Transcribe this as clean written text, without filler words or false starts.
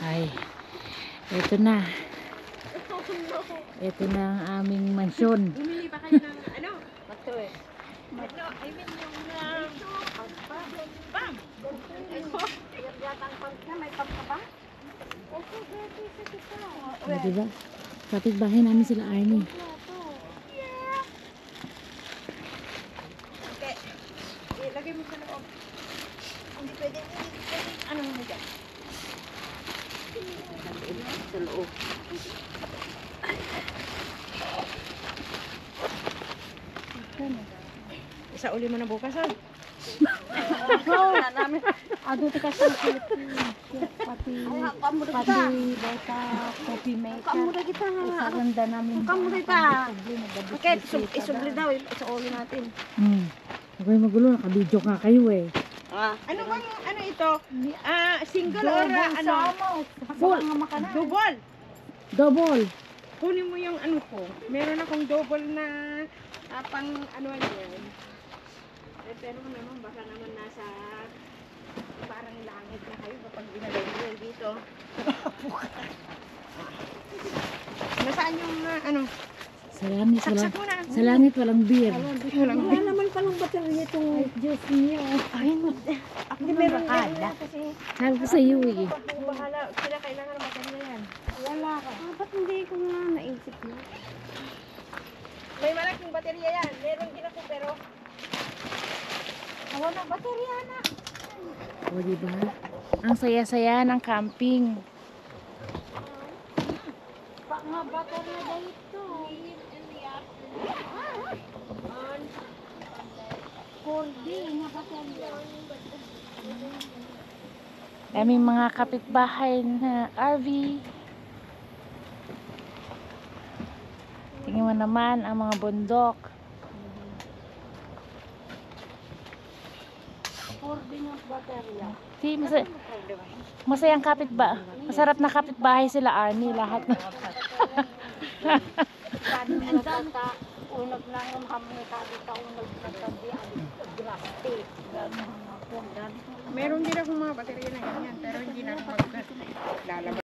Ay, ito na. Ito na ang aming mansyon. Bumili pa kayo ng ano? Ito eh. Ito, I mean yung Bam! Yatang pag na, may pag ka ba? Okay, ready sa kita. O, diba? Kapit-bahay namin sila Arnie. Okay. Ilagay mo sa loob. Hindi pwede. Ano mo dyan? Sa loob. Isa uli mo na bukas, ha? Oo, na namin. Ado ka sa pati bata, coffee maker. Kamuda kita. Sa ganda namin. Kamuda kita. Okay, isubli daw. Isa ulo natin. Okay, magulo. Naka-video nga kayo eh. Ano bang, ano ito? Single or ano? Full. Double. Double. Kunin mo yung ano ko. Meron akong double na pang ano yan. Eh, pero naman baka naman nasa parang langit na kayo kapag inalagay mo yan dito. Nasaan yung ano? Sa langit walang, Saksak mo na. sa langit walang beer. Wala naman palang baterya itong Diyos niyo. Ay, hindi meron bakala. kasi Sabi ko sa iyo eh. bahala. Sila kailangan ng baterya yan. Wala ka. Ba't hindi ko nga naisip niyo? May malaking baterya yan. Meron din ako pero Wala baterya na. O diba? Ang saya-saya ng camping. Baka nga baterya dito. 4D nga baterya. Aming mga kapitbahay na RV. Tingnan mo naman ang mga bundok. 4D nga baterya. Masayang masarap na kapitbahay sila Arnie lahat. Sabi mo na unag na ng hamay ka unag na tabi ang grabe. meron din akong mga baterya na ganyan pero hindi na ako maglalabas.